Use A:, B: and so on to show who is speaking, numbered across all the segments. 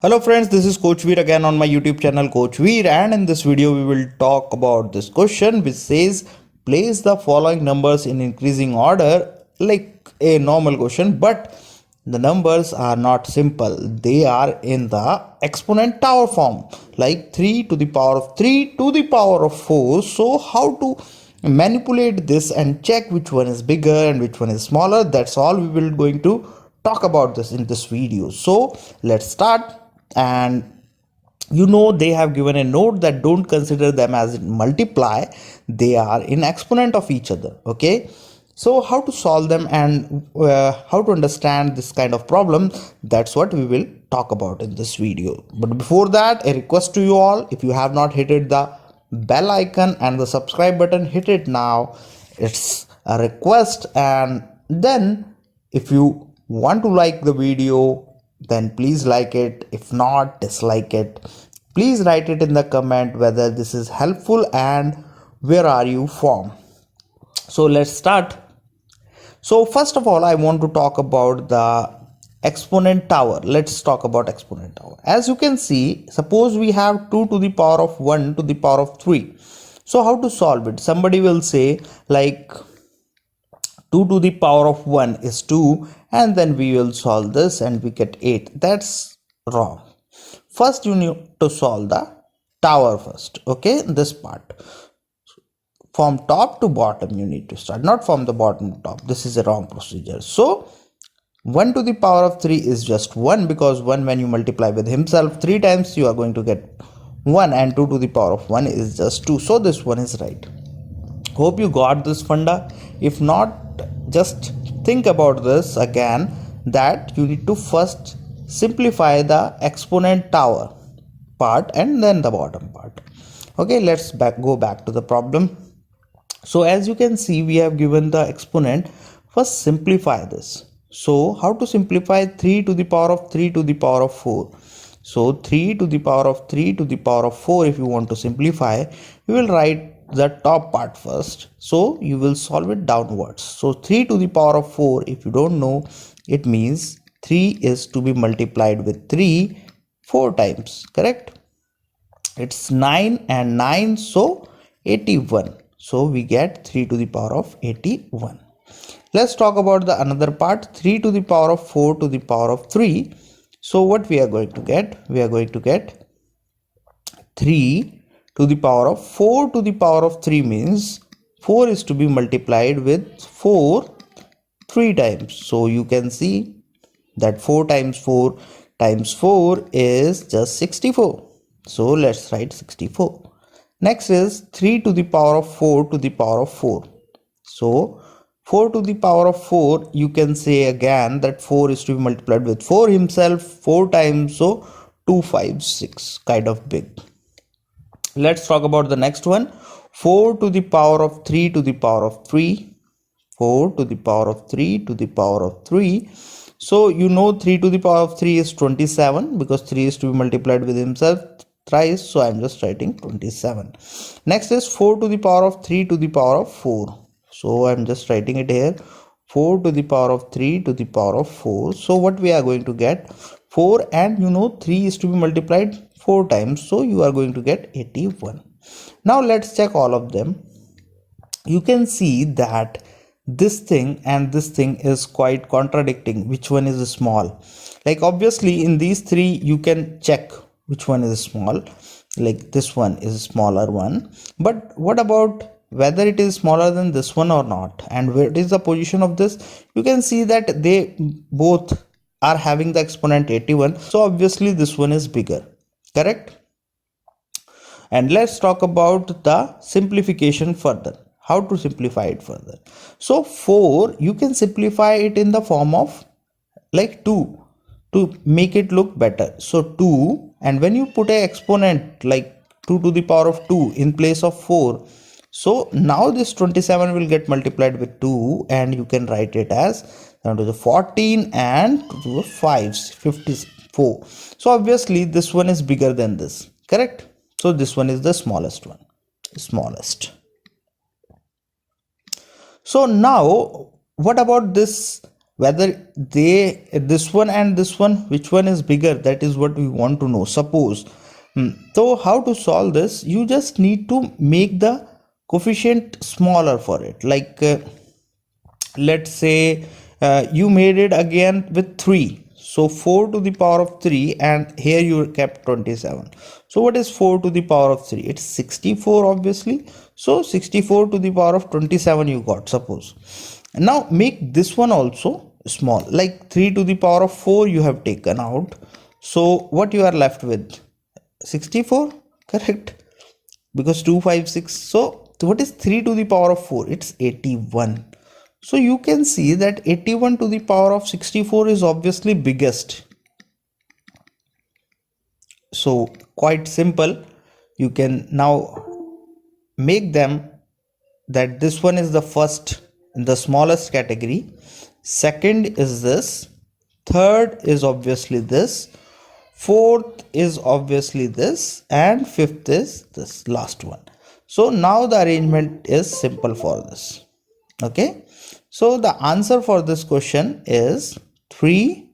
A: Hello friends, this is Coach Veer again on my YouTube channel Coach Veer, and in this video we will talk about this question which says place the following numbers in increasing order, like a normal question, but the numbers are not simple. They are in the exponent tower form, like 3 to the power of 3 to the power of 4. So how to manipulate this and check which one is bigger and which one is smaller? That's all we will going to talk about this in this video. So let's start. And they have given a note that don't consider them as multiply, they are in exponent of each other. Okay, so how to solve them and how to understand this kind of problem, that's what we will talk about in this video. But before that, a request to you all: if you have not hit the bell icon and the subscribe button, hit it now. It's a request. And then if you want to like the video, then please like it. If not, dislike it. Please write it in the comment whether this is helpful and where are you from. So let's start. So first of all, I want to talk about the exponent tower. Let's talk about exponent tower. As you can see, suppose we have 2 to the power of 1 to the power of 3. So how to solve it? Somebody will say like 2 to the power of 1 is 2, and then we will solve this and we get 8. That's wrong. First you need to solve the tower first. Okay, this part from top to bottom you need to start, not from the bottom to top. This is a wrong procedure. So 1 to the power of 3 is just 1, because 1, when you multiply with himself 3 times, you are going to get 1, and 2 to the power of 1 is just 2. So this one is right. Hope you got this funda. If not, just think about this again, that you need to first simplify the exponent tower part and then the bottom part. Okay, let's go back to the problem. So as you can see, we have given the exponent. First simplify this. So how to simplify 3 to the power of 3 to the power of 4? So 3 to the power of 3 to the power of 4, if you want to simplify, you will write the top part first, so you will solve it downwards. So 3 to the power of 4, if you don't know, it means 3 is to be multiplied with 3 4 times, correct? It's 9 and 9, so 81. So we get 3 to the power of 81. Let's talk about the another part, 3 to the power of 4 to the power of 3. So what we are going to get? We are going to get 3 to the power of 4 to the power of 3, means 4 is to be multiplied with 4 3 times. So you can see that 4 times 4 times 4 is just 64. So let's write 64. Next is 3 to the power of 4 to the power of 4. So 4 to the power of 4, you can say again that 4 is to be multiplied with 4 himself 4 times. So 256, kind of big. Let's talk about the next one, 4 to the power of 3 to the power of 3. 4 to the power of 3 to the power of 3. So 3 to the power of 3 is 27, because 3 is to be multiplied with himself thrice, so I'm just writing 27. Next is 4 to the power of 3 to the power of 4. So I'm just writing it here, 4 to the power of 3 to the power of 4. So what we are going to get, 4, and 3 is to be multiplied 4 times, so you are going to get 81. Now let's check all of them. You can see that this thing and this thing is quite contradicting. Which one is small? Like obviously in these three you can check which one is small, like this one is a smaller one, but what about whether it is smaller than this one or not, and where is the position of this? You can see that they both are having the exponent 81, so obviously this one is bigger, correct? And let's talk about the simplification further. How to simplify it further? So 4, you can simplify it in the form of like 2 to make it look better. So 2, and when you put an exponent like 2 to the power of 2 in place of 4, so now this 27 will get multiplied with 2, and you can write it as 7 to the 14 and 2 to the 5, 54. So obviously this one is bigger than this, correct? So this one is the smallest one, smallest. So now what about this whether this one and this one, which one is bigger, that is what we want to know. Suppose so how to solve this? You just need to make the coefficient smaller for it, like let's say you made it again with 3, so 4 to the power of 3, and here you kept 27. So what is 4 to the power of 3? It's 64 obviously. So 64 to the power of 27 you got, suppose. Now make this one also small, like 3 to the power of 4 you have taken out. So what you are left with? 64, correct? Because 256. So what is 3 to the power of 4? It's 81. So you can see that 81 to the power of 64 is obviously biggest. So quite simple. You can now make them that this one is the first in the smallest category, second is this, third is obviously this, fourth is obviously this, and fifth is this last one. So now the arrangement is simple for this. Okay, so the answer for this question is 3.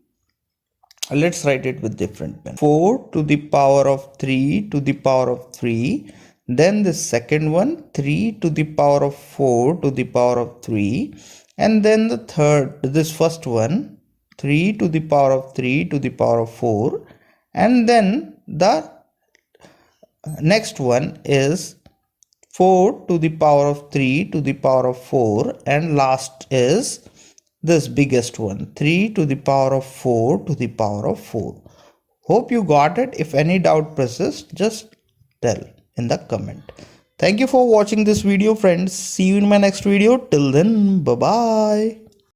A: Let's write it with different pen. 4 to the power of 3 to the power of 3. Then the second one, 3 to the power of 4 to the power of 3. And then the third, this first one, 3 to the power of 3 to the power of 4. And then the next one is 4 to the power of 3 to the power of 4. And last is this biggest one, 3 to the power of 4 to the power of 4. Hope you got it. If any doubt persists, just tell in the comment. Thank you for watching this video, friends. See you in my next video. Till then, bye bye.